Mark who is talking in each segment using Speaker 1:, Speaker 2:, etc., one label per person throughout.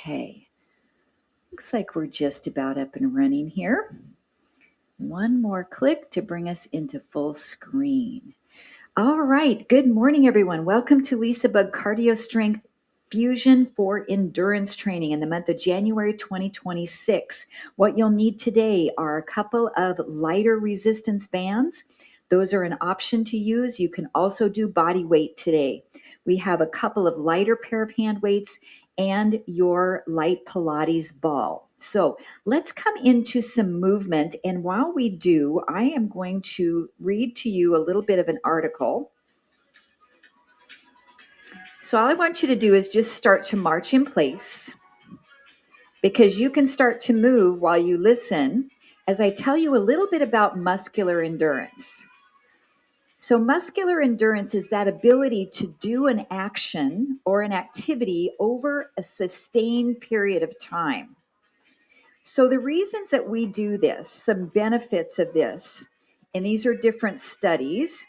Speaker 1: Okay, looks like we're just about up and running here. One more click to bring us into full screen. All right, good morning, everyone. Welcome to LisaBug Cardio Strength Fusion for Endurance Training in the month of January 2026. What you'll need today are a couple of lighter resistance bands. Those are an option to use. You can also do body weight today. We have a couple of lighter pair of hand weights and your light Pilates ball. So let's come into some movement. And while we do, I am going to read to you a little bit of an article. So all I want you to do is just start to march in place, because you can start to move while you listen as I tell you a little bit about muscular endurance. So muscular endurance is that ability to do an action or an activity over a sustained period of time. So the reasons that we do this, some benefits of this, and these are different studies,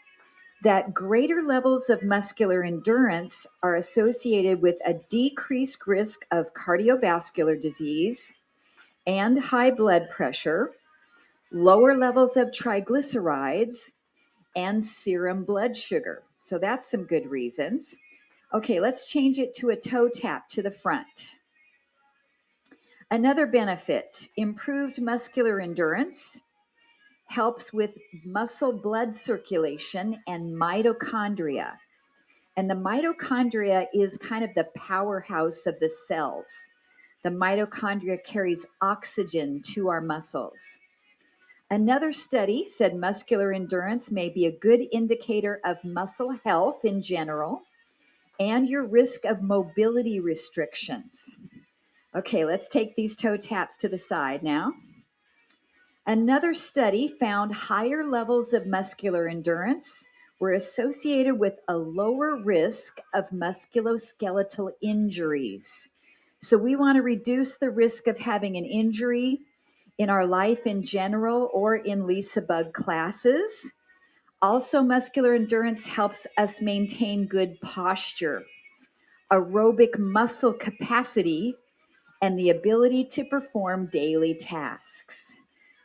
Speaker 1: that greater levels of muscular endurance are associated with a decreased risk of cardiovascular disease and high blood pressure, lower levels of triglycerides, and serum blood sugar. So that's some good reasons. Okay, let's change it to a toe tap to the front. Another benefit, improved muscular endurance helps with muscle blood circulation and mitochondria. And the mitochondria is kind of the powerhouse of the cells. The mitochondria carries oxygen to our muscles. Another study said muscular endurance may be a good indicator of muscle health in general and your risk of mobility restrictions. Okay, let's take these toe taps to the side now. Another study found higher levels of muscular endurance were associated with a lower risk of musculoskeletal injuries. So we want to reduce the risk of having an injury in our life in general or in LisaBug classes. Also, muscular endurance helps us maintain good posture, aerobic muscle capacity, and the ability to perform daily tasks.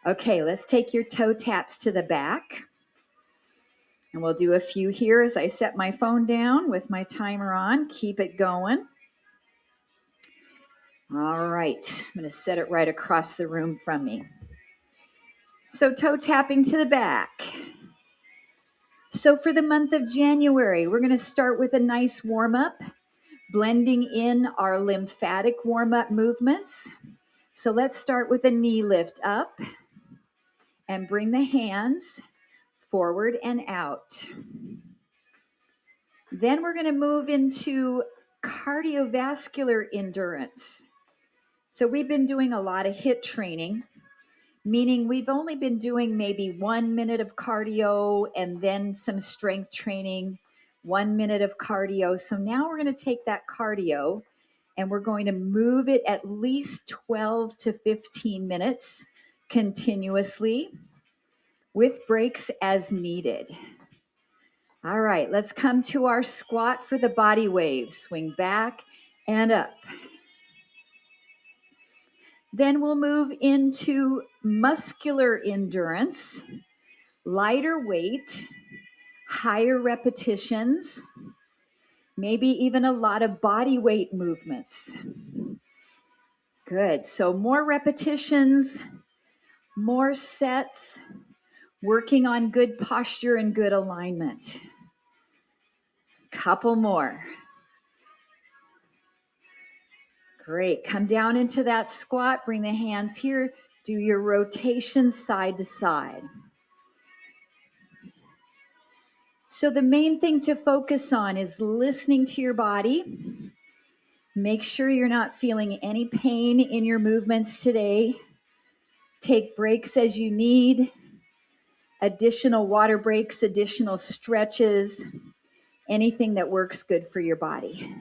Speaker 1: Okay, let's take your toe taps to the back. And we'll do a few here as I set my phone down with my timer on. Keep it going. All right, I'm going to set it right across the room from me. So toe tapping to the back. So for the month of January, we're going to start with a nice warm up, blending in our lymphatic warm up movements. So let's start with a knee lift up and bring the hands forward and out. Then we're going to move into cardiovascular endurance. So we've been doing a lot of HIIT training, meaning we've only been doing maybe 1 minute of cardio and then some strength training, 1 minute of cardio. So now we're going to take that cardio and we're going to move it at least 12 to 15 minutes continuously with breaks as needed. All right, let's come to our squat for the body wave. Swing back and up. Then we'll move into muscular endurance, lighter weight, higher repetitions, maybe even a lot of body weight movements. Good. So more repetitions, more sets, working on good posture and good alignment. Couple more. Great. Come down into that squat. Bring the hands here. Do your rotation side to side. So the main thing to focus on is listening to your body. Make sure you're not feeling any pain in your movements today. Take breaks as you need. Additional water breaks, additional stretches, anything that works good for your body.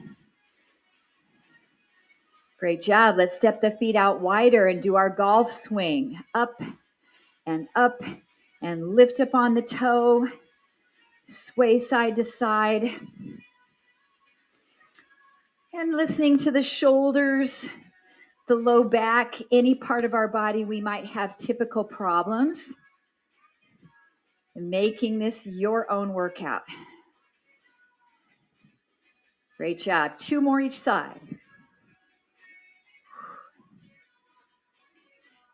Speaker 1: Great job. Let's step the feet out wider and do our golf swing. Up and lift up on the toe. Sway side to side. And listening to the shoulders the low back, any part of our body we might have typical problems. Making this your own workout. Great job. 2 more each side.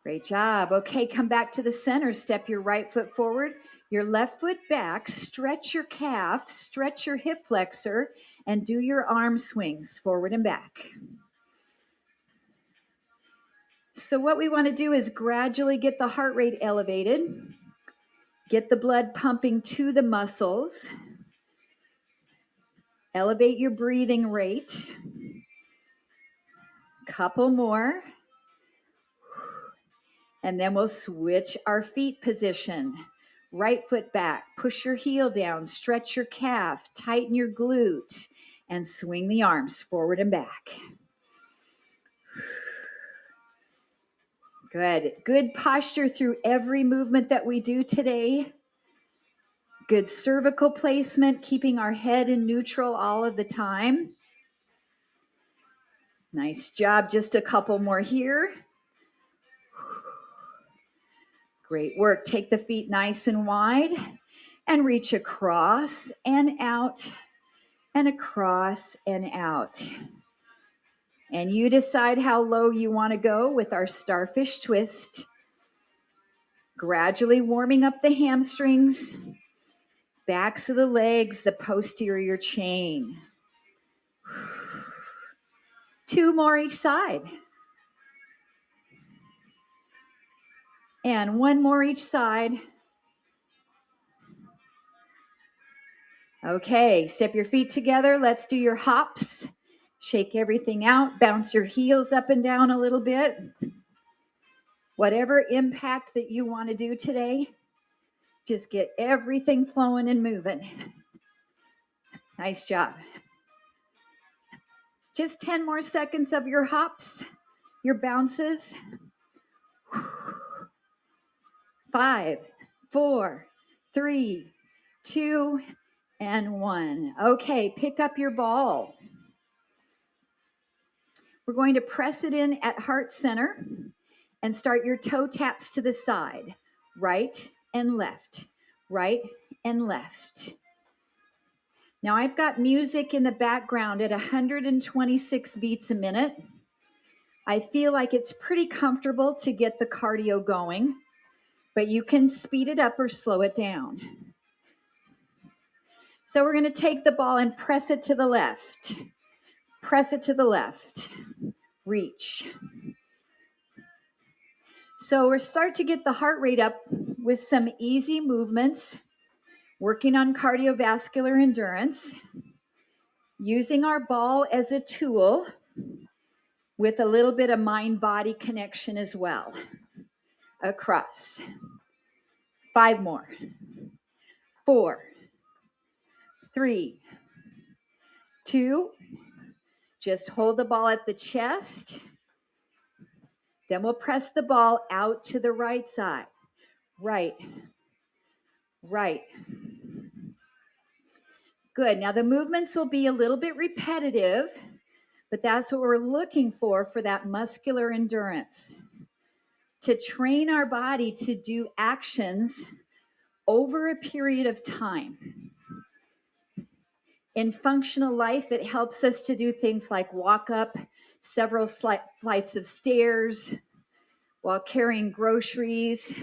Speaker 1: Great job. Okay, come back to the center. Step your right foot forward, your left foot back. Stretch your calf, stretch your hip flexor, and do your arm swings forward and back. So what we want to do is gradually get the heart rate elevated, get the blood pumping to the muscles, elevate your breathing rate. Couple more. And then we'll switch our feet position. Right foot back, push your heel down, stretch your calf, tighten your glute, and swing the arms forward and back. Good. Good posture through every movement that we do today. Good cervical placement, keeping our head in neutral all of the time. Nice job. Just a couple more here. Great work. Take the feet nice and wide and reach across and out and across and out. And you decide how low you want to go with our starfish twist. Gradually warming up the hamstrings, backs of the legs, the posterior chain. 2 more each side. And 1 more each side. Okay, step your feet together. Let's do your hops. Shake everything out. Bounce your heels up and down a little bit. Whatever impact that you want to do today, just get everything flowing and moving. Nice job. Just 10 more seconds of your hops, your bounces. 5, 4, 3, 2, and 1. Okay, pick up your ball. We're going to press it in at heart center and start your toe taps to the side. Right and left, right and left. Now I've got music in the background at 126 beats a minute. I feel like it's pretty comfortable to get the cardio going, but you can speed it up or slow it down. So we're going to take the ball and press it to the left. Press it to the left. Reach. So we're start to get the heart rate up with some easy movements, working on cardiovascular endurance, using our ball as a tool with a little bit of mind-body connection as well. Across. 5 more. 4, 3, 2. Just hold the ball at the chest. Then we'll press the ball out to the right side. Right. Right. Good. Now the movements will be a little bit repetitive, but that's what we're looking for that muscular endurance. To train our body to do actions over a period of time. In functional life, it helps us to do things like walk up several flights of stairs while carrying groceries,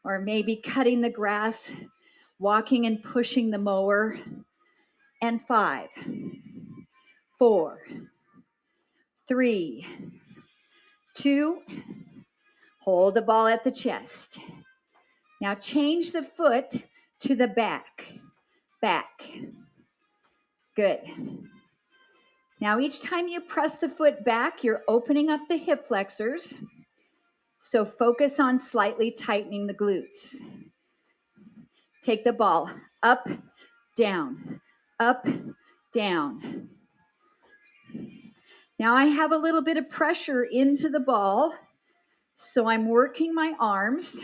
Speaker 1: or maybe cutting the grass, walking and pushing the mower. And 5, 4, 3, 2, hold the ball at the chest. Now change the foot to the back. Back. Good. Now each time you press the foot back, you're opening up the hip flexors. So focus on slightly tightening the glutes. Take the ball up, down, up, down. Now I have a little bit of pressure into the ball, so I'm working my arms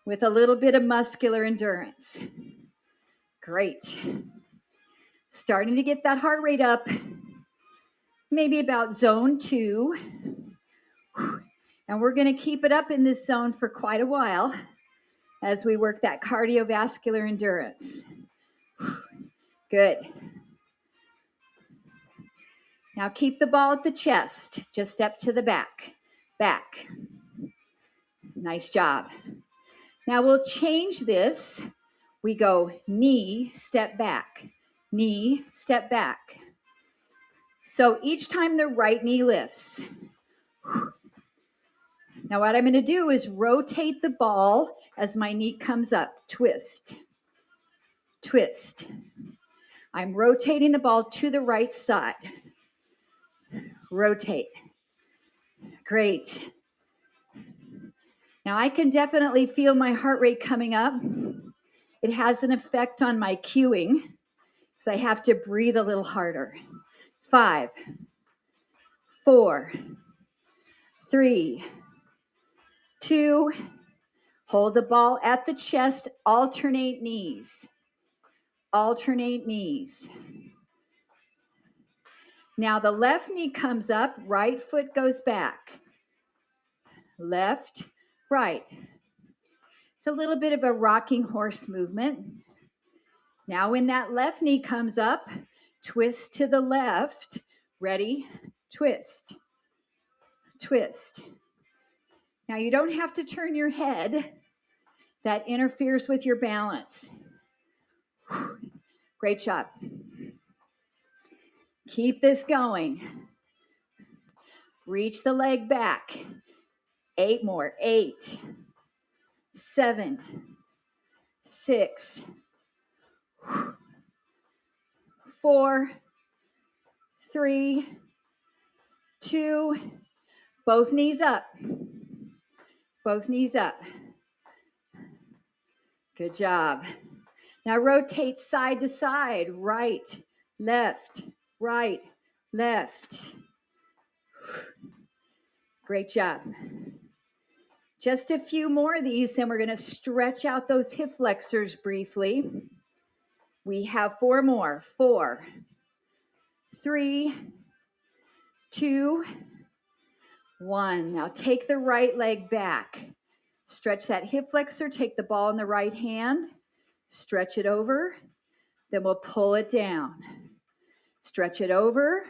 Speaker 1: with a little bit of muscular endurance. Great. Starting to get that heart rate up. maybe about zone 2. And we're going to keep it up in this zone for quite a while as we work that cardiovascular endurance. Good. Now keep the ball at the chest, just step to the back. Back. Nice job. Now we'll change this. We go knee, step back. Knee, step back. So each time the right knee lifts. Now what I'm going to do is rotate the ball as my knee comes up. Twist. Twist. I'm rotating the ball to the right side. Rotate. Great. Now I can definitely feel my heart rate coming up. It has an effect on my cueing, so I have to breathe a little harder. 5, 4, 3, 2, hold the ball at the chest, alternate knees. Alternate knees. Now the left knee comes up, right foot goes back. Left, right. It's a little bit of a rocking horse movement. Now when that left knee comes up, twist to the left. Ready? Twist. Twist. Now you don't have to turn your head. That interferes with your balance. Great job. Keep this going. Reach the leg back. 8 more. 8, 7, 6, 4, 3, 2, both knees up. Both knees up. Good job. Now rotate side to side. Right, left, right, left. Great job. Just a few more of these, then we're going to stretch out those hip flexors briefly. We have 4 more. 4, 3, 2, 1. Now take the right leg back. Stretch that hip flexor. Take the ball in the right hand. Stretch it over. Then we'll pull it down. Stretch it over.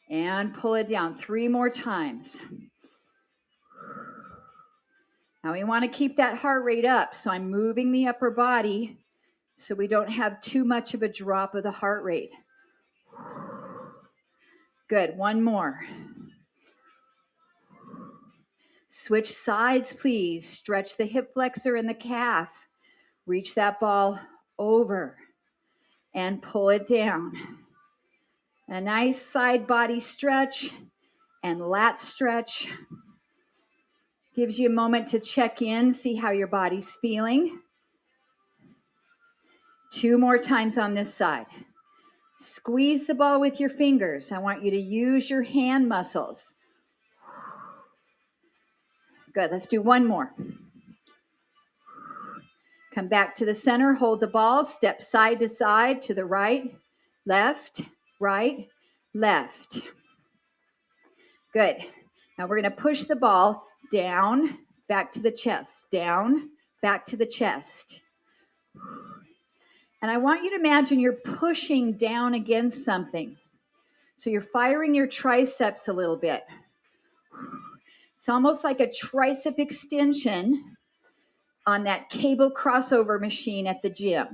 Speaker 1: And pull it down 3 more times. Now we want to keep that heart rate up. So I'm moving the upper body so we don't have too much of a drop of the heart rate. Good. 1 more. Switch sides, please. Stretch the hip flexor and the calf. Reach that ball over and pull it down. A nice side body stretch and lat stretch. Gives you a moment to check in, see how your body's feeling. 2 more times on this side. Squeeze the ball with your fingers. I want you to use your hand muscles. Good, let's do 1 more. Come back to the center, hold the ball, step side to side to the right, left, left. Good. Now we're going to push the ball down, back to the chest, down, back to the chest. And I want you to imagine you're pushing down against something. So you're firing your triceps a little bit. It's almost like a tricep extension on that cable crossover machine at the gym.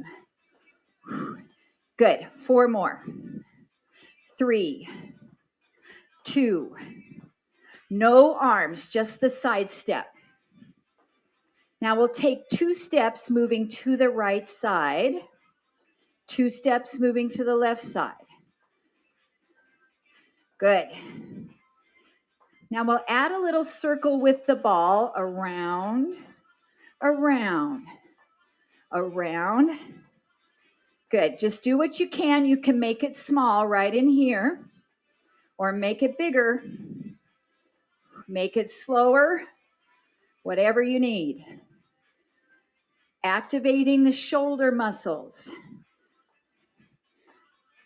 Speaker 1: Good. 4 more. 3, 2. No arms, just the side step. Now we'll take 2 steps moving to the right side. 2 steps moving to the left side. Good. Now we'll add a little circle with the ball around, around, around. Good. Just do what you can. You can make it small right in here or make it bigger. Make it slower, whatever you need. Activating the shoulder muscles.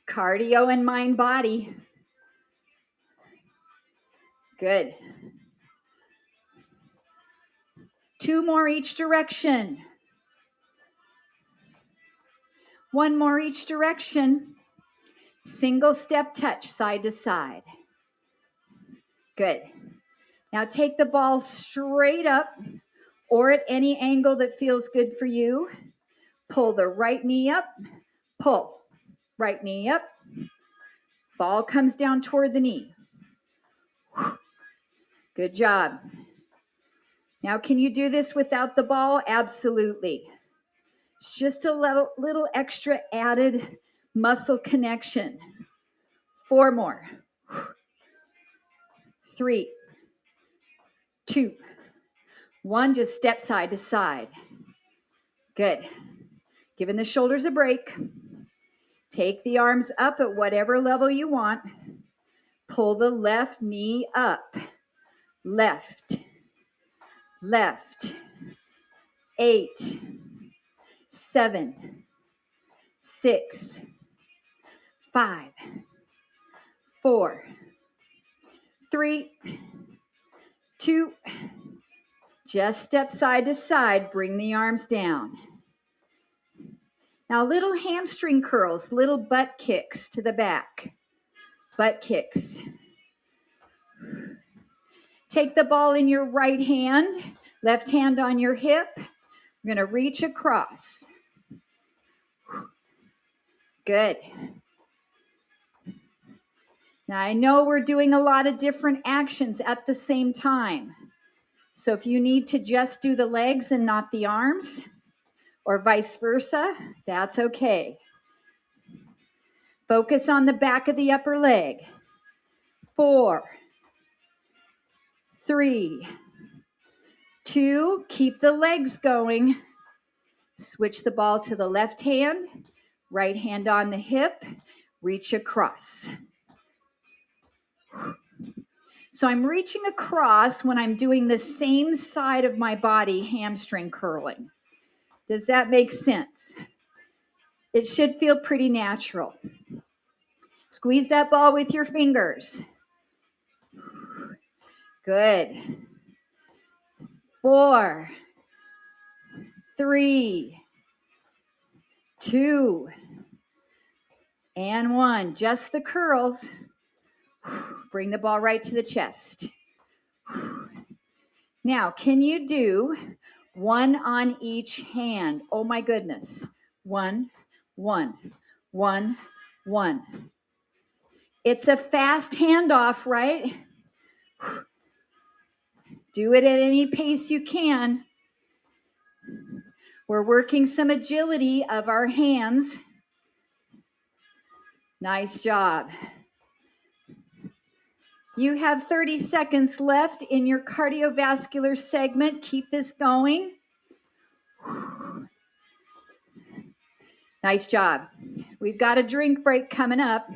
Speaker 1: Cardio and mind body. Good. 2 more each direction. 1 more each direction. Single step touch side to side. Good. Now take the ball straight up or at any angle that feels good for you. Pull the right knee up. Pull. Right knee up. Ball comes down toward the knee. Good job. Now, can you do this without the ball? Absolutely. It's just a little extra added muscle connection. 4 more. 3, 2, 1. Just step side to side. Good. Giving the shoulders a break. Take the arms up at whatever level you want. Pull the left knee up. Left. Left. 8, 7, 6, 5, 4, 3, 2. Just step side to side. Bring the arms down. Now, little hamstring curls, little butt kicks to the back. Butt kicks. Take the ball in your right hand, left hand on your hip. We're going to reach across. Good. Now, I know we're doing a lot of different actions at the same time. So if you need to just do the legs and not the arms, or vice versa, that's okay. Focus on the back of the upper leg. 4, 3, 2, keep the legs going. Switch the ball to the left hand, right hand on the hip, reach across. So I'm reaching across when I'm doing the same side of my body hamstring curling. Does that make sense? It should feel pretty natural. Squeeze that ball with your fingers. Good. 4, 3, 2, and 1. Just the curls. Bring the ball right to the chest. Now, can you do 1 on each hand? Oh my goodness. 1, 1, 1, 1. It's a fast handoff, right? Do it at any pace you can. We're working some agility of our hands. Nice job. You have 30 seconds left in your cardiovascular segment. Keep this going. Nice job. We've got a drink break coming up.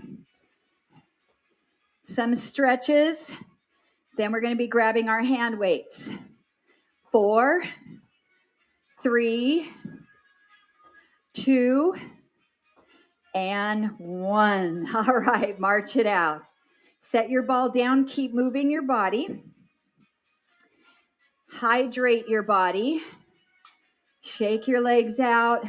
Speaker 1: Some stretches. Then we're going to be grabbing our hand weights. 4, 3, 2, and 1. All right, march it out. Set your ball down. Keep moving your body. Hydrate your body. Shake your legs out.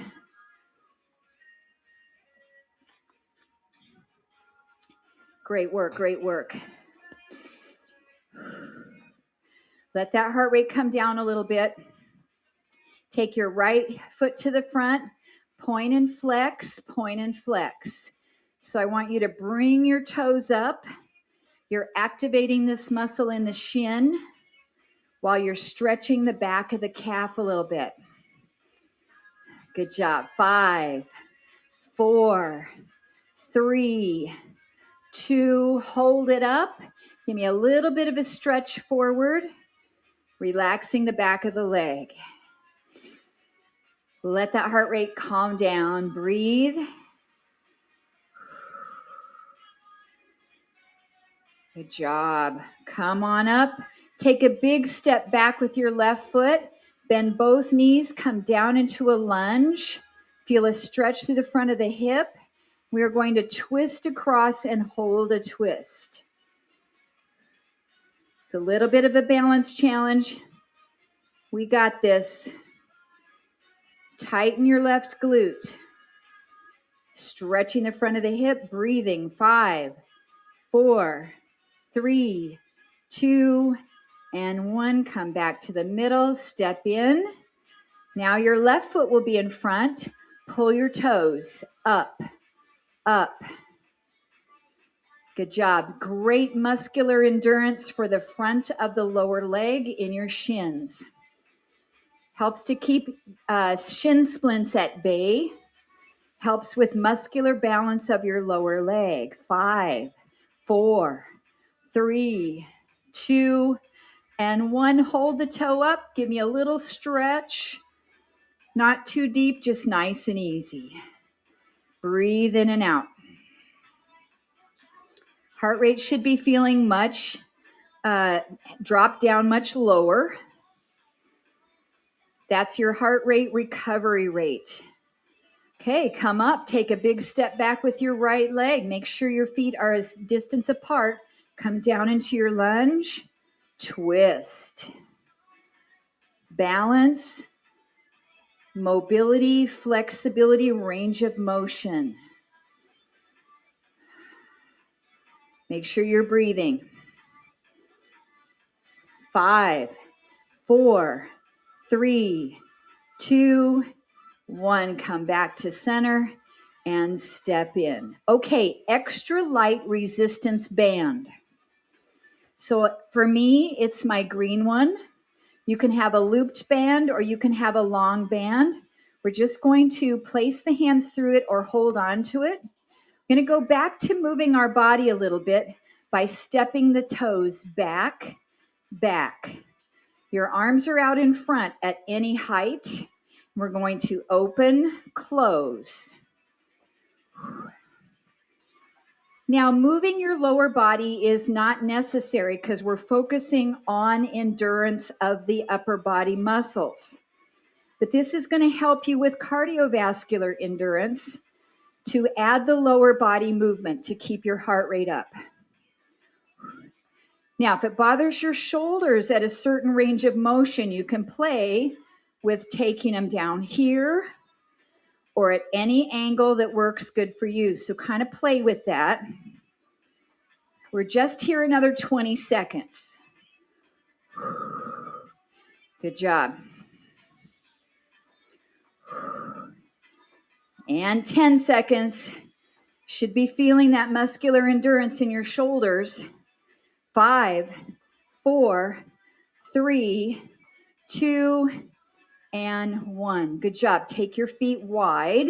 Speaker 1: Great work, great work. Let that heart rate come down a little bit. Take your right foot to the front. Point and flex, point and flex. So I want you to bring your toes up. You're activating this muscle in the shin while you're stretching the back of the calf a little bit. Good job. 5, 4, 3, 2. Hold it up. Give me a little bit of a stretch forward, relaxing the back of the leg. Let that heart rate calm down. Breathe. Good job. Come on up. Take a big step back with your left foot. Bend both knees. Come down into a lunge. Feel a stretch through the front of the hip. We are going to twist across and hold a twist. It's a little bit of a balance challenge. We got this. Tighten your left glute. Stretching the front of the hip, breathing. 5, 4, 3, 2, and 1. Come back to the middle, step in. Now your left foot will be in front. Pull your toes up, up. Good job. Great muscular endurance for the front of the lower leg in your shins. Helps to keep shin splints at bay. Helps with muscular balance of your lower leg. 5, 4, 3, 2, and 1. Hold the toe up. Give me a little stretch. Not too deep, just nice and easy. Breathe in and out. Heart rate should be feeling much, drop down much lower. That's your heart rate recovery rate. Okay, come up, take a big step back with your right leg. Make sure your feet are a distance apart. Come down into your lunge, twist. Balance, mobility, flexibility, range of motion. Make sure you're breathing. 5, 4, 3, 2, 1. Come back to center and step in. Okay, extra light resistance band. So for me, it's my green one. You can have a looped band or you can have a long band. We're just going to place the hands through it or hold on to it. We're going to go back to moving our body a little bit by stepping the toes back, back. Your arms are out in front at any height. We're going to open, close. Now, moving your lower body is not necessary because we're focusing on endurance of the upper body muscles. But this is going to help you with cardiovascular endurance to add the lower body movement to keep your heart rate up. Now, if it bothers your shoulders at a certain range of motion, you can play with taking them down here or at any angle that works good for you. So kind of play with that. We're just here another 20 seconds. Good job. And 10 seconds. Should be feeling that muscular endurance in your shoulders. 5, 4, 3, 2, and 1. Good job. Take your feet wide.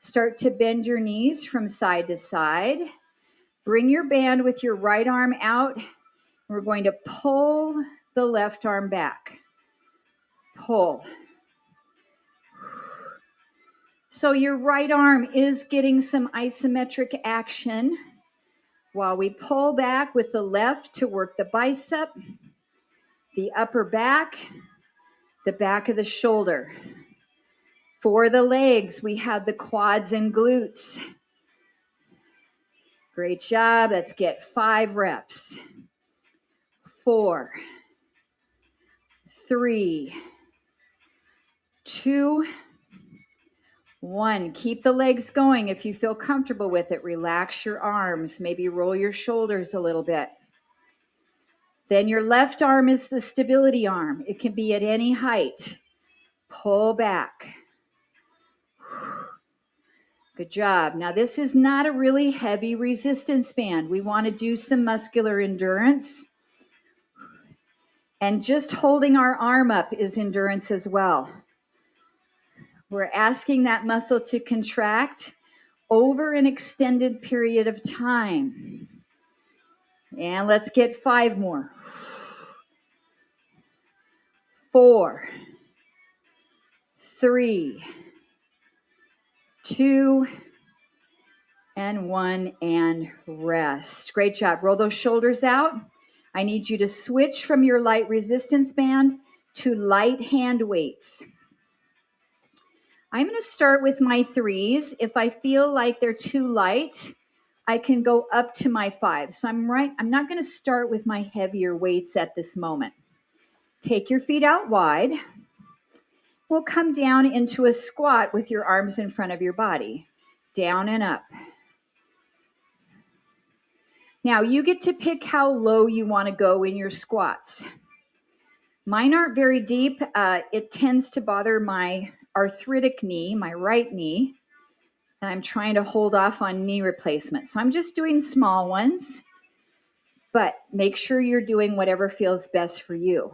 Speaker 1: Start to bend your knees from side to side. Bring your band with your right arm out. We're going to pull the left arm back. Pull. So your right arm is getting some isometric action while we pull back with the left to work the bicep, the upper back, the back of the shoulder. For the legs, we have the quads and glutes. Great job. Let's get 5 reps. 4, 3, 2, 1. Keep the legs going if you feel comfortable with it. Relax your arms. Maybe roll your shoulders a little bit. Then your left arm is the stability arm. It can be at any height. Pull back. Good job. Now this is not a really heavy resistance band. We want to do some muscular endurance. And just holding our arm up is endurance as well. We're asking that muscle to contract over an extended period of time. And let's get 5 more. 4, 3, 2, and 1, and rest. Great job. Roll those shoulders out. I need you to switch from your light resistance band to light hand weights. I'm going to start with my 3s. If I feel like they're too light, I can go up to my 5s. So I'm not going to start with my heavier weights at this moment. Take your feet out wide. We'll come down into a squat with your arms in front of your body. Down and up. Now you get to pick how low you want to go in your squats. Mine aren't very deep. It tends to bother my arthritic knee, my right knee, and I'm trying to hold off on knee replacement. So I'm just doing small ones, but make sure you're doing whatever feels best for you.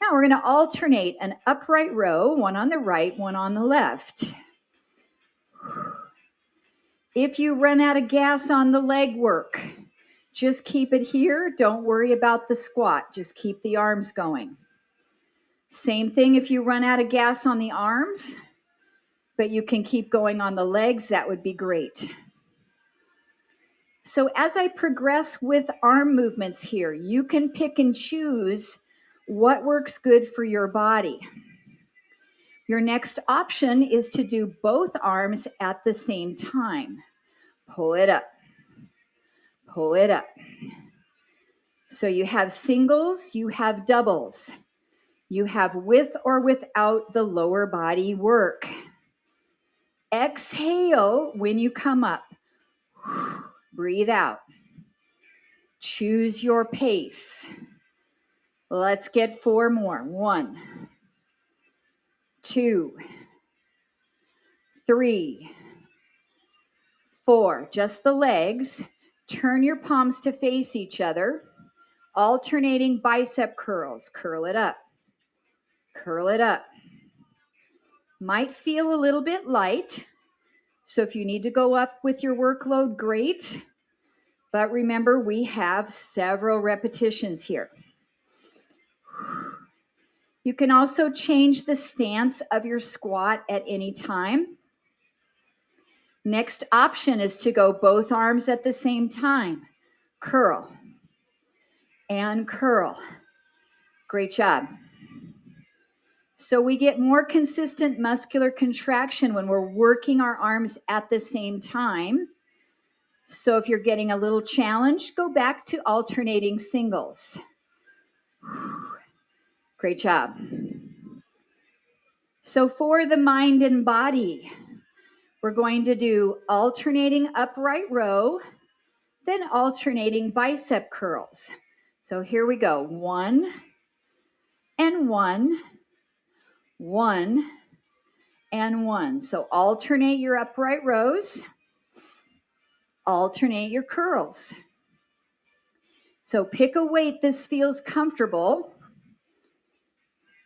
Speaker 1: Now we're going to alternate an upright row, one on the right, one on the left. If you run out of gas on the leg work, just keep it here. Don't worry about the squat. Just keep the arms going. Same thing if you run out of gas on the arms, but you can keep going on the legs. That would be great. So as I progress with arm movements here, you can pick and choose what works good for your body. Your next option is to do both arms at the same time. Pull it up. Pull it up. So you have singles, you have doubles. You have with or without the lower body work. Exhale when you come up. Breathe out. Choose your pace. Let's get 4 more. 1, 2, 3, 4. Just the legs. Turn your palms to face each other. Alternating bicep curls. Curl it up. Curl it up. Might feel a little bit light. So if you need to go up with your workload, great. But remember, we have several repetitions here. You can also change the stance of your squat at any time. Next option is to go both arms at the same time. Curl and curl. Great job. So we get more consistent muscular contraction when we're working our arms at the same time. So if you're getting a little challenged, go back to alternating singles. Great job. So for the mind and body, we're going to do alternating upright row, then alternating bicep curls. So here we go. 1 and 1, 1 and 1. So alternate your upright rows, alternate your curls. So pick a weight this feels comfortable.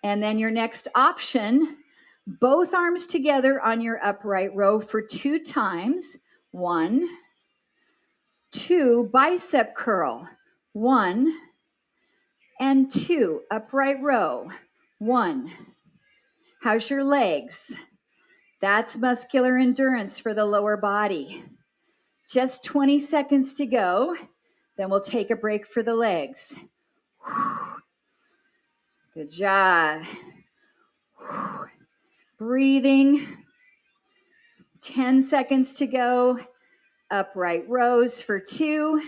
Speaker 1: And then your next option, both arms together on your upright row for 2 times. 1, 2, bicep curl. 1 and 2, upright row. 1. How's your legs? That's muscular endurance for the lower body. Just 20 seconds to go. Then we'll take a break for the legs. Good job. Breathing. 10 seconds to go. Upright rows for 2.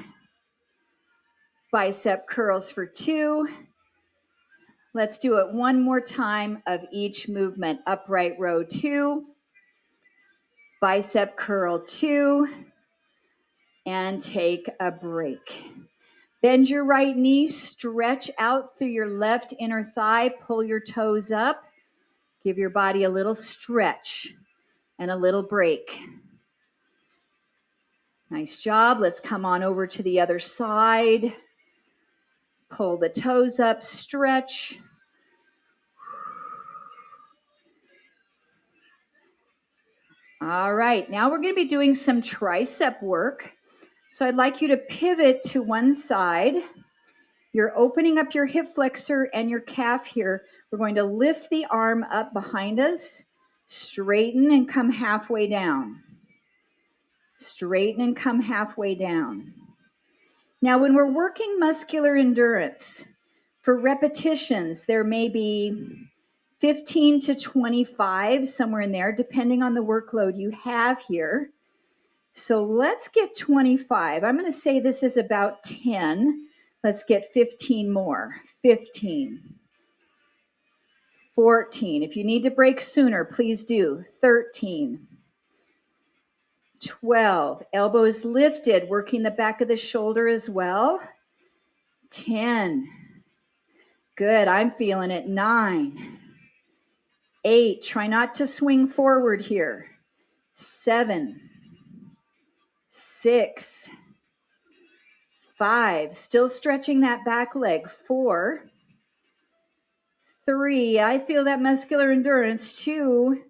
Speaker 1: Bicep curls for 2. Let's do it one more time of each movement. Upright row 2. Bicep curl 2. And take a break. Bend your right knee, stretch out through your left inner thigh, pull your toes up. Give your body a little stretch and a little break. Nice job. Let's come on over to the other side. Pull the toes up, stretch. All right, now we're going to be doing some tricep work. So I'd like you to pivot to one side. You're opening up your hip flexor and your calf here. We're going to lift the arm up behind us, straighten and come halfway down. Straighten and come halfway down. Now, when we're working muscular endurance, for repetitions, there may be 15 to 25, somewhere in there, depending on the workload you have here. So let's get 25. I'm going to say this is about 10. Let's get 15 more. 15. 14. If you need to break sooner, please do. 13. 12. Elbows lifted, working the back of the shoulder as well. 10. Good. I'm feeling it. 9. 8. Try not to swing forward here. 7. 6. 5. Still stretching that back leg. 4. 3. I feel that muscular endurance. 2.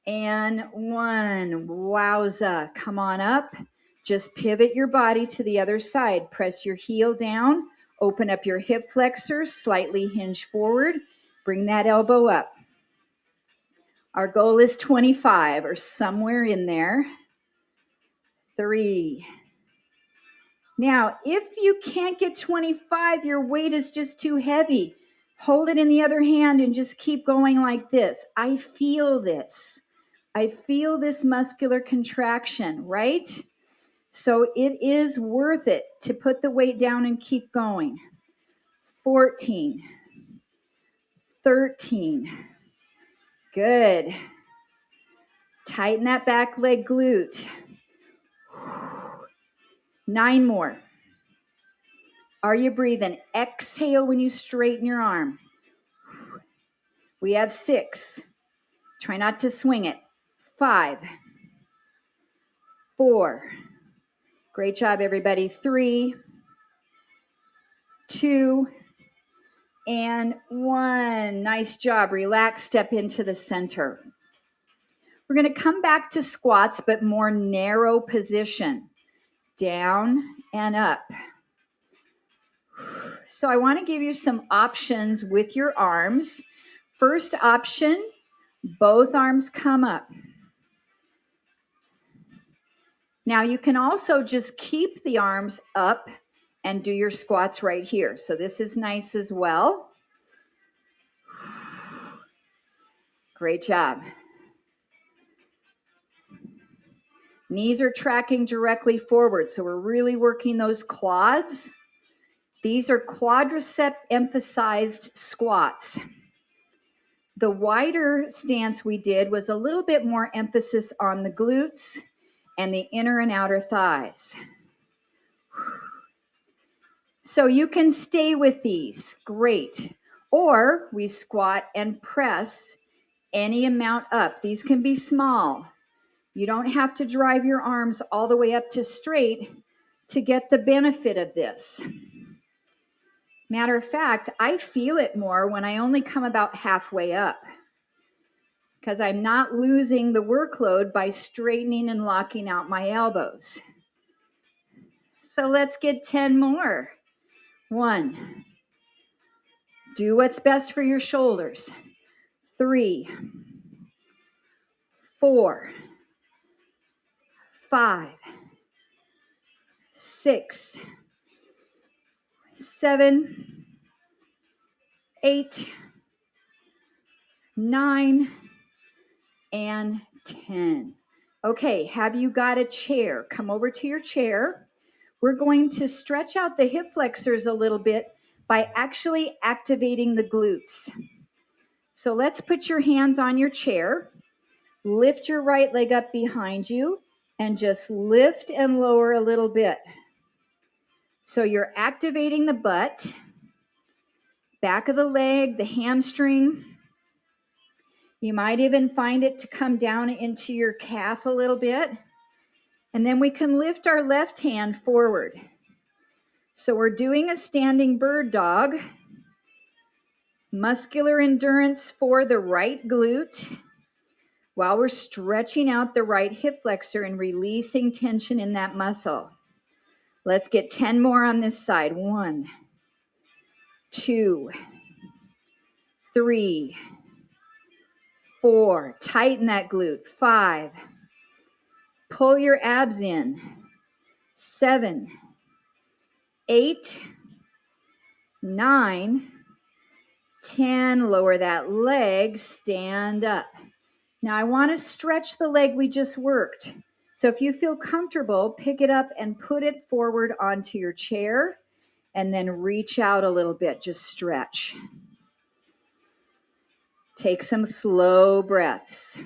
Speaker 1: And 1. Wowza. Come on up. Just pivot your body to the other side. Press your heel down. Open up your hip flexors. Slightly hinge forward. Bring that elbow up. Our goal is 25 or somewhere in there. 3. Now, if you can't get 25, your weight is just too heavy. Hold it in the other hand and just keep going like this. I feel this. I feel this muscular contraction, right? So it is worth it to put the weight down and keep going. 14. 13. Good. Tighten that back leg glute. 9 more. Are you breathing? Exhale when you straighten your arm. We have 6. Try not to swing it. 5. 4. Great job, everybody. 3, 2, and 1. Nice job. Relax. Step into the center. We're going to come back to squats, but more narrow position. Down and up. So I want to give you some options with your arms. First option, both arms come up. Now you can also just keep the arms up and do your squats right here. So this is nice as well. Great job. Knees are tracking directly forward, so we're really working those quads. These are quadricep emphasized squats. The wider stance we did was a little bit more emphasis on the glutes and the inner and outer thighs. So you can stay with these, great. Or we squat and press any amount up. These can be small. You don't have to drive your arms all the way up to straight to get the benefit of this. Matter of fact, I feel it more when I only come about halfway up, because I'm not losing the workload by straightening and locking out my elbows. So let's get 10 more. 1. Do what's best for your shoulders. 3, 4, 5, 6, 7, 8, 9, and 10. Okay, have you got a chair? Come over to your chair. We're going to stretch out the hip flexors a little bit by actually activating the glutes. So let's put your hands on your chair. Lift your right leg up behind you and just lift and lower a little bit. So you're activating the butt, back of the leg, the hamstring. You might even find it to come down into your calf a little bit. And then we can lift our left hand forward. So we're doing a standing bird dog. Muscular endurance for the right glute while we're stretching out the right hip flexor and releasing tension in that muscle. Let's get 10 more on this side. 1, 2, 3, 4. Tighten that glute. 5. Pull your abs in. 7, 8, 9, 10. Lower that leg, stand up. Now I want to stretch the leg we just worked. So if you feel comfortable, pick it up and put it forward onto your chair and then reach out a little bit, just stretch. Take some slow breaths.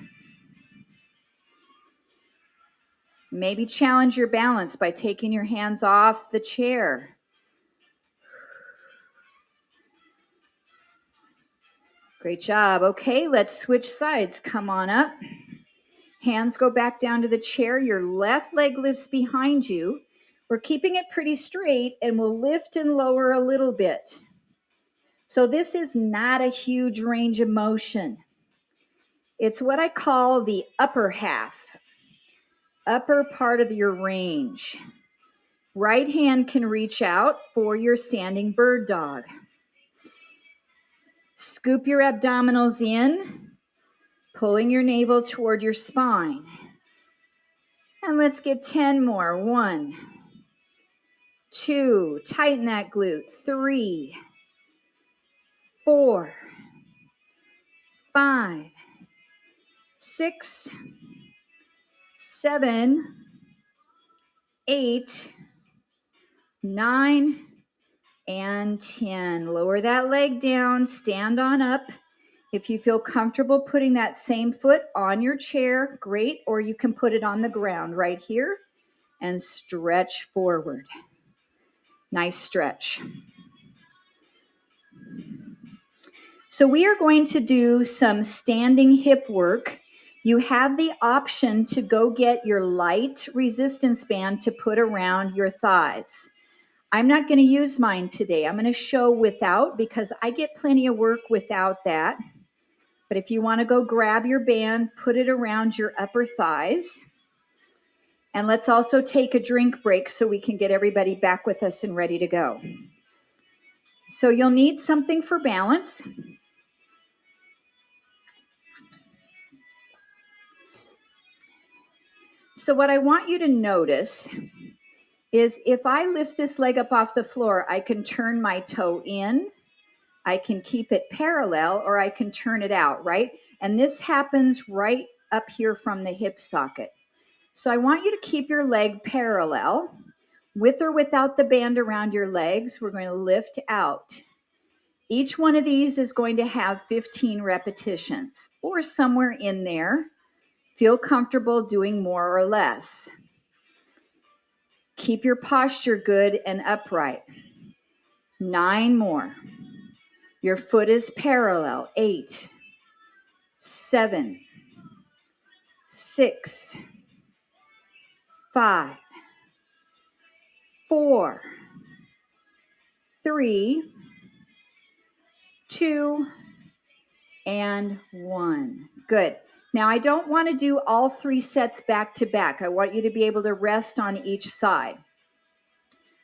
Speaker 1: Maybe challenge your balance by taking your hands off the chair. Great job. Okay, let's switch sides. Come on up. Hands go back down to the chair. Your left leg lifts behind you. We're keeping it pretty straight and we'll lift and lower a little bit. So this is not a huge range of motion. It's what I call the upper half, upper part of your range. Right hand can reach out for your standing bird dog. Scoop your abdominals in, pulling your navel toward your spine. And let's get 10 more. 1, 2, tighten that glute. 3, 4, 5, 6, 7, 8, 9, and 10. Lower that leg down, stand on up. If you feel comfortable putting that same foot on your chair, great, or you can put it on the ground right here and stretch forward. Nice stretch. So we are going to do some standing hip work. You have the option to go get your light resistance band to put around your thighs. I'm not going to use mine today. I'm going to show without because I get plenty of work without that. But if you want to go grab your band, put it around your upper thighs. And let's also take a drink break so we can get everybody back with us and ready to go. So you'll need something for balance. So what I want you to notice is if I lift this leg up off the floor, I can turn my toe in, I can keep it parallel, or I can turn it out, right? And this happens right up here from the hip socket. So I want you to keep your leg parallel. With or without the band around your legs, we're going to lift out. Each one of these is going to have 15 repetitions or somewhere in there. Feel comfortable doing more or less. Keep your posture good and upright. 9 more. Your foot is parallel. 8, 7, 6, 5, 4, 3, 2, and 1. Good. Now I don't want to do all 3 sets back to back. I want you to be able to rest on each side.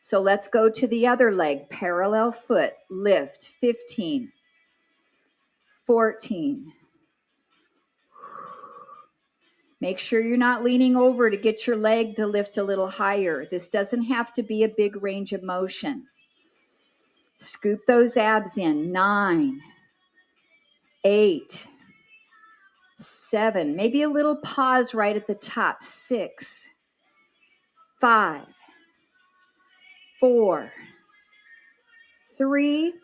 Speaker 1: So let's go to the other leg. Parallel foot. Lift. 15, 14. Make sure you're not leaning over to get your leg to lift a little higher. This doesn't have to be a big range of motion. Scoop those abs in. 9, 8, 7. Maybe a little pause right at the top. 6, 5, 4, 3,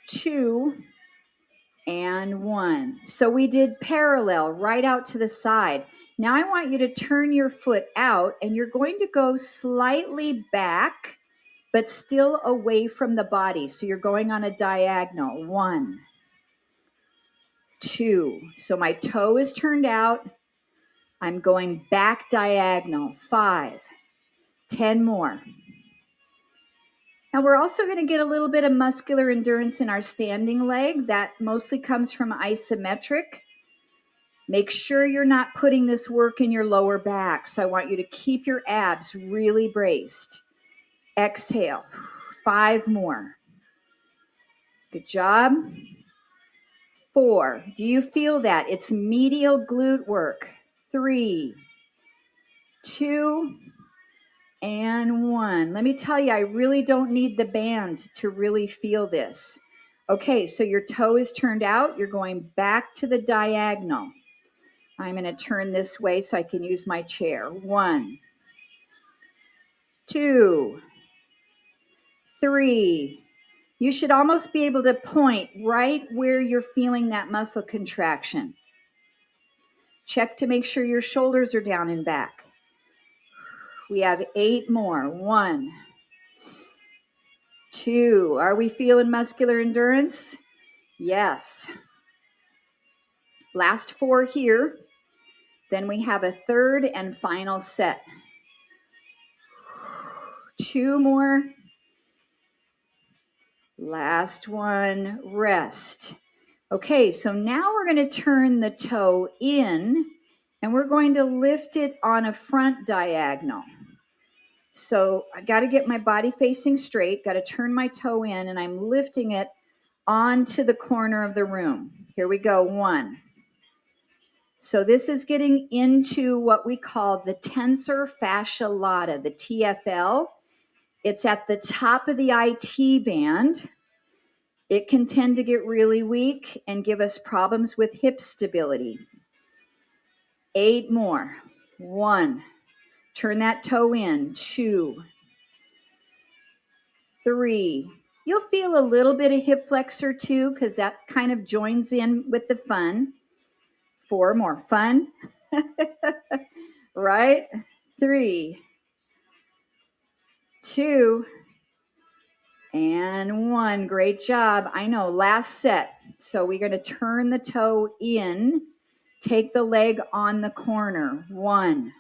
Speaker 1: 2, and 1. So we did parallel right out to the side. Now I want you to turn your foot out and you're going to go slightly back, but still away from the body. So you're going on a diagonal. 1, 2. So my toe is turned out. I'm going back diagonal. 5, 10 more. Now we're also going to get a little bit of muscular endurance in our standing leg. That mostly comes from isometric. Make sure you're not putting this work in your lower back. So I want you to keep your abs really braced. Exhale. 5 more. Good job. 4. Do you feel that? It's medial glute work. 3, 2, and 1. Let me tell you, I really don't need the band to really feel this. Okay, so your toe is turned out. You're going back to the diagonal. I'm going to turn this way so I can use my chair. 1, 2, 3. You should almost be able to point right where you're feeling that muscle contraction. Check to make sure your shoulders are down and back. We have 8 more. 1, 2. Are we feeling muscular endurance? Yes. Last 4 here. Then we have a third and final set. 2 more. Last one, rest. Okay, so now we're going to turn the toe in and we're going to lift it on a front diagonal. So I got to get my body facing straight, got to turn my toe in, and I'm lifting it onto the corner of the room. Here we go, 1. So this is getting into what we call the tensor fascia lata, the TFL. It's at the top of the IT band. It can tend to get really weak and give us problems with hip stability. 8 more. 1. Turn that toe in. 2, 3. You'll feel a little bit of hip flexor too, because that kind of joins in with the fun. 4 more. Fun. Right? 3, 2, and 1. Great job. I know. Last set. So we're going to turn the toe in. Take the leg on the corner. 1,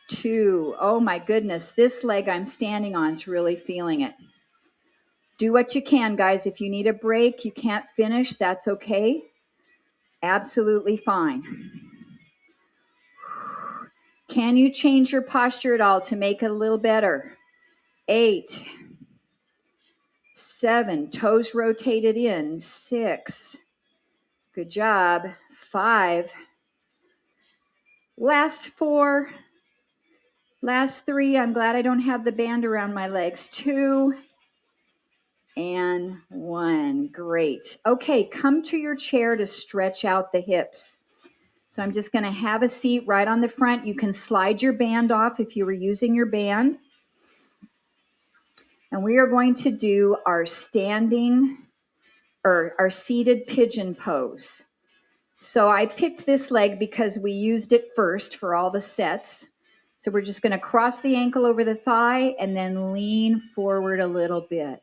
Speaker 1: 2. Oh my goodness. This leg I'm standing on is really feeling it. Do what you can, guys. If you need a break, you can't finish, that's okay. Absolutely fine. Can you change your posture at all to make it a little better? 8, 7. Toes rotated in. 6. Good job. 5. Last 4. Last 3. I'm glad I don't have the band around my legs. 2 and 1. Great. Okay, come to your chair to stretch out the hips. So I'm just going to have a seat right on the front. You can slide your band off if you were using your band. And we are going to do our standing or our seated pigeon pose. So I picked this leg because we used it first for all the sets. So we're just going to cross the ankle over the thigh and then lean forward a little bit.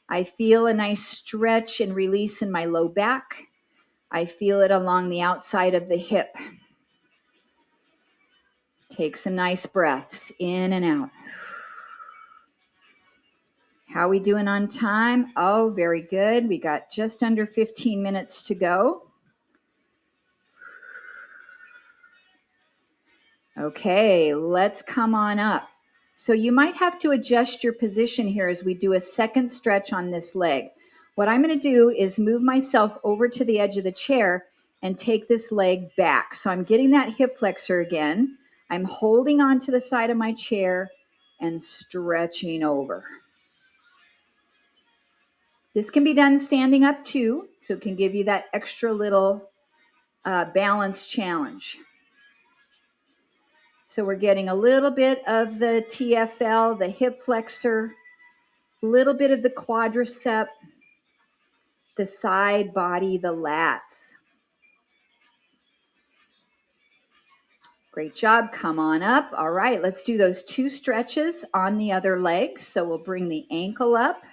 Speaker 1: I feel a nice stretch and release in my low back. I feel it along the outside of the hip. Take some nice breaths in and out. How are we doing on time? Oh, very good. We got just under 15 minutes to go. Okay, let's come on up. So you might have to adjust your position here as we do a second stretch on this leg. What I'm going to do is move myself over to the edge of the chair and take this leg back. So I'm getting that hip flexor again. I'm holding on to the side of my chair and stretching over. This can be done standing up too, so it can give you that extra little balance challenge. So we're getting a little bit of the TFL, the hip flexor, a little bit of the quadricep, the side body, the lats. Great job. Come on up. All right, let's do those 2 stretches on the other leg. So we'll bring the ankle up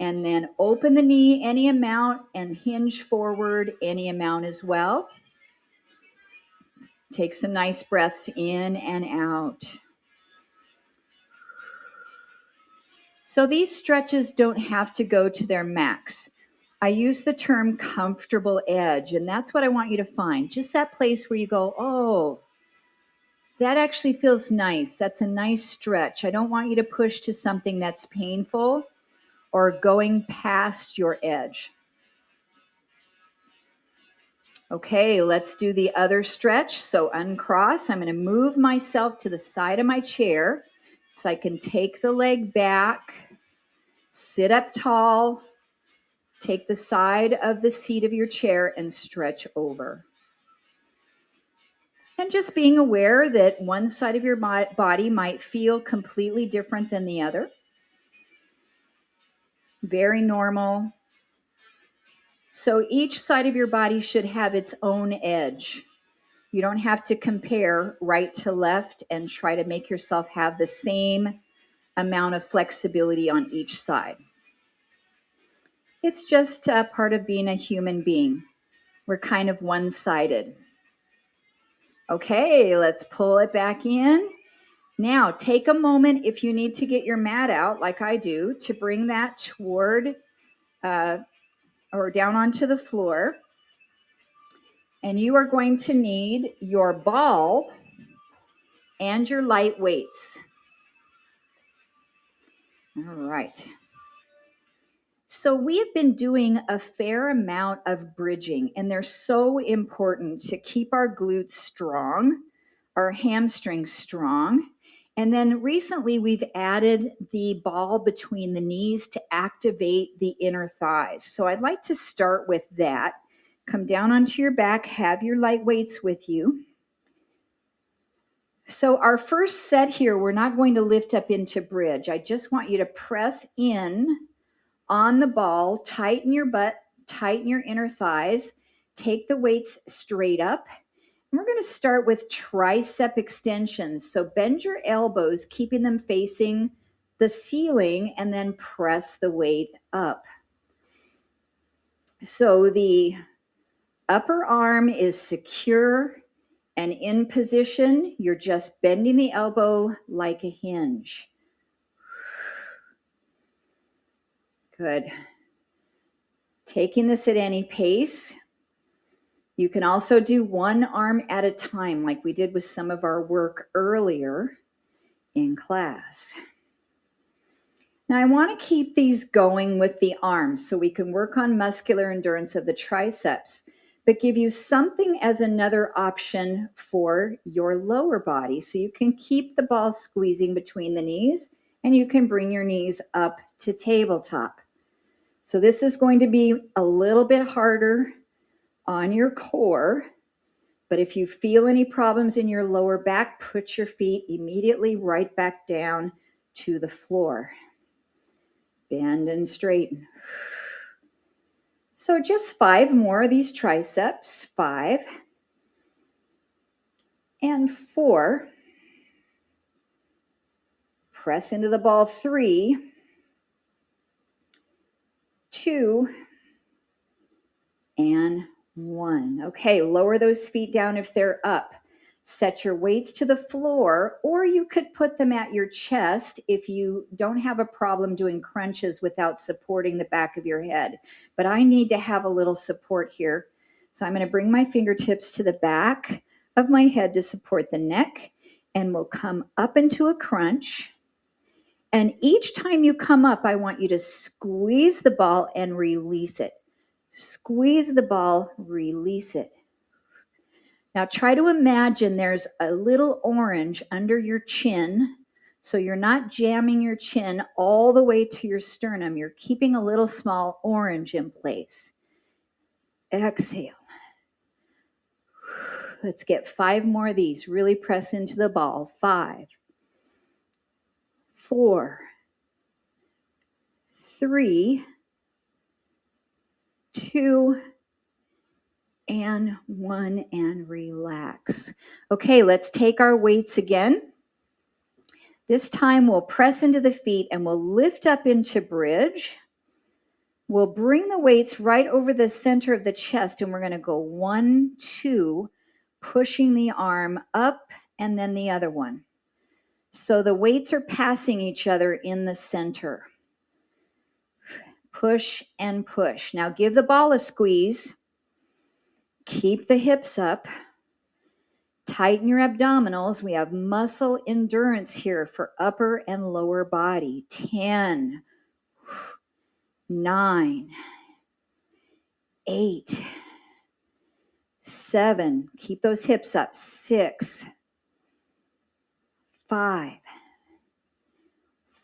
Speaker 1: and then open the knee any amount and hinge forward any amount as well. Take some nice breaths in and out. So these stretches don't have to go to their max. I use the term comfortable edge, and that's what I want you to find. Just that place where you go, oh, that actually feels nice. That's a nice stretch. I don't want you to push to something that's painful or going past your edge. Okay, let's do the other stretch. So uncross. I'm going to move myself to the side of my chair so I can take the leg back Sit up tall. Take the side of the seat of your chair and stretch over. And just being aware that one side of your body might feel completely different than the other. Very normal. So each side of your body should have its own edge. You don't have to compare right to left and try to make yourself have the same amount of flexibility on each side. It's just a part of being a human being. We're kind of one-sided. Okay, let's pull it back in. Now, take a moment if you need to get your mat out, like I do, to bring that toward or down onto the floor. And you are going to need your ball and your light weights. All right. So we have been doing a fair amount of bridging, and they're so important to keep our glutes strong, our hamstrings strong. And then recently we've added the ball between the knees to activate the inner thighs. So I'd like to start with that. Come down onto your back, have your light weights with you. So our first set here, we're not going to lift up into bridge. I just want you to press in on the ball, tighten your butt, tighten your inner thighs, take the weights straight up. And we're going to start with tricep extensions. So bend your elbows, keeping them facing the ceiling, and then press the weight up. So the upper arm is secure and in position. You're just bending the elbow like a hinge. Good. Taking this at any pace. You can also do one arm at a time, like we did with some of our work earlier in class. Now I want to keep these going with the arms so we can work on muscular endurance of the triceps, but give you something as another option for your lower body. So you can keep the ball squeezing between the knees, and you can bring your knees up to tabletop. So this is going to be a little bit harder on your core, but if you feel any problems in your lower back, put your feet immediately right back down to the floor. Bend and straighten. So just 5 more of these triceps. 5 and 4. Press into the ball. 3, 2, and 1. Okay, lower those feet down if they're up. Set your weights to the floor, or you could put them at your chest if you don't have a problem doing crunches without supporting the back of your head. But I need to have a little support here. So I'm going to bring my fingertips to the back of my head to support the neck, and we'll come up into a crunch. And each time you come up, I want you to squeeze the ball and release it. Squeeze the ball, release it. Now try to imagine there's a little orange under your chin, so you're not jamming your chin all the way to your sternum. You're keeping a little small orange in place. Exhale. Let's get 5 more of these. Really press into the ball. 5, 4, 3, 2, and 1, and relax. Okay, let's take our weights again. This time we'll press into the feet and we'll lift up into bridge. We'll bring the weights right over the center of the chest, and we're going to go 1, 2, pushing the arm up and then the other one. So the weights are passing each other in the center. Push and push. Now give the ball a squeeze. Keep the hips up. Tighten your abdominals. We have muscle endurance here for upper and lower body. 10, 9, 8, 7. Keep those hips up. 6, 5,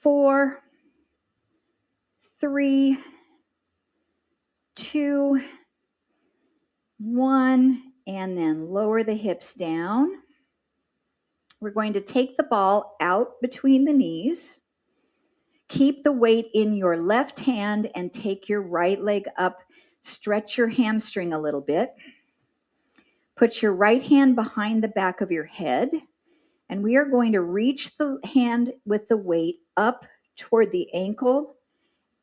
Speaker 1: 4, 3, 2, 1, and then lower the hips down. We're going to take the ball out between the knees. Keep the weight in your left hand and take your right leg up. Stretch your hamstring a little bit. Put your right hand behind the back of your head, and we are going to reach the hand with the weight up toward the ankle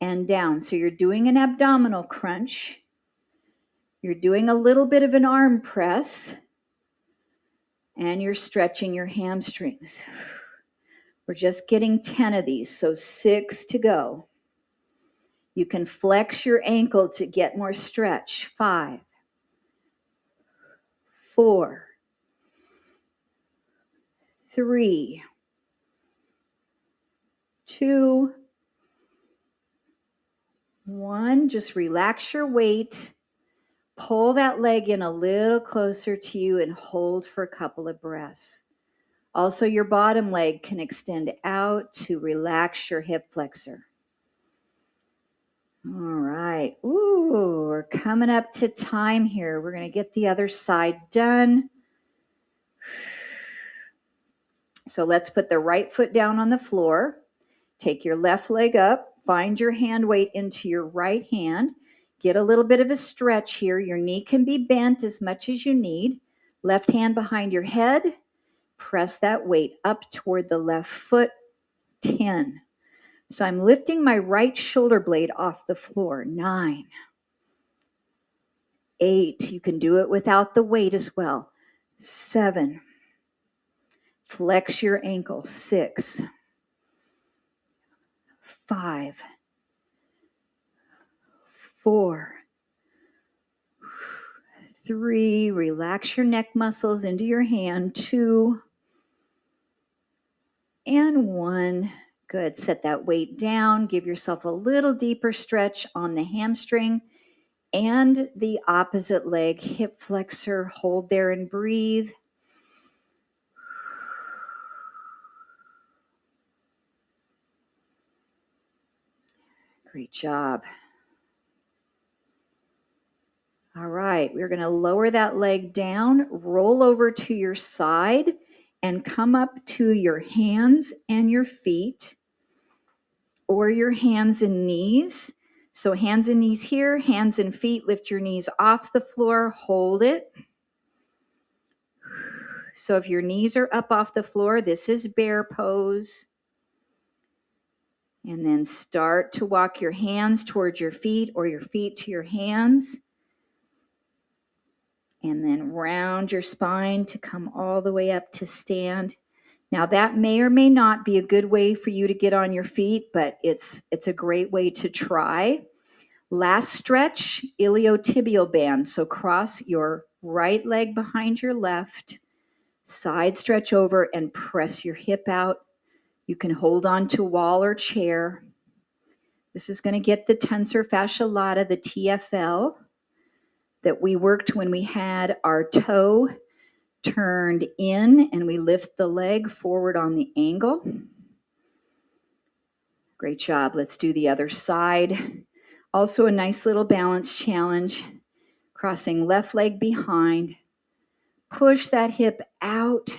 Speaker 1: and down. So you're doing an abdominal crunch. You're doing a little bit of an arm press, and you're stretching your hamstrings. We're just getting 10 of these, so 6 to go. You can flex your ankle to get more stretch. 5, 4, 3, 2, 1. Just relax your weight. Pull that leg in a little closer to you and hold for a couple of breaths. Also, your bottom leg can extend out to relax your hip flexor. All right. Ooh, we're coming up to time here. We're going to get the other side done. So let's put the right foot down on the floor. Take your left leg up. Find your hand weight into your right hand. Get a little bit of a stretch here. Your knee can be bent as much as you need. Left hand behind your head. Press that weight up toward the left foot. 10. So I'm lifting my right shoulder blade off the floor. 9. 8. You can do it without the weight as well. 7. Flex your ankle. 6. 5. 4. 3. Relax your neck muscles into your hand. 2. And 1. Good. Set that weight down. Give yourself a little deeper stretch on the hamstring and the opposite leg, hip flexor. Hold there and breathe. Great job. All right, we're going to lower that leg down, roll over to your side, and come up to your hands and your feet, or your hands and knees. So hands and knees here, hands and feet. Lift your knees off the floor, hold it. So if your knees are up off the floor, this is bear pose. And then start to walk your hands towards your feet or your feet to your hands. And then round your spine to come all the way up to stand. Now that may or may not be a good way for you to get on your feet, but it's a great way to try. Last stretch, iliotibial band. So cross your right leg behind your left, side stretch over and press your hip out. You can hold on to wall or chair. This is going to get the tensor fascia lata, the TFL, that we worked when we had our toe turned in and we lift the leg forward on the angle. Great job. Let's do the other side. Also a nice little balance challenge. Crossing left leg behind. Push that hip out.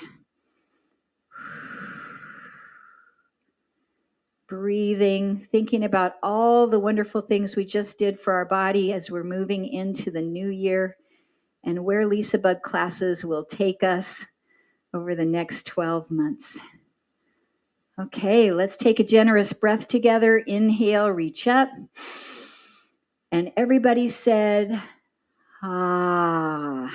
Speaker 1: Breathing, thinking about all the wonderful things we just did for our body as we're moving into the new year and where LisaBug classes will take us over the next 12 months. Okay, let's take a generous breath together. Inhale, reach up. And everybody said, ah.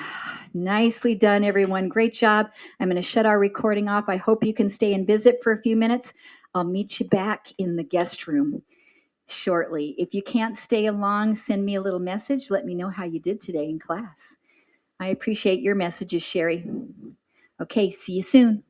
Speaker 1: Nicely done, everyone. Great job. I'm going to shut our recording off. I hope you can stay and visit for a few minutes. I'll meet you back in the guest room shortly. If you can't stay along, send me a little message. Let me know how you did today in class. I appreciate your messages, Sherry. Okay, see you soon.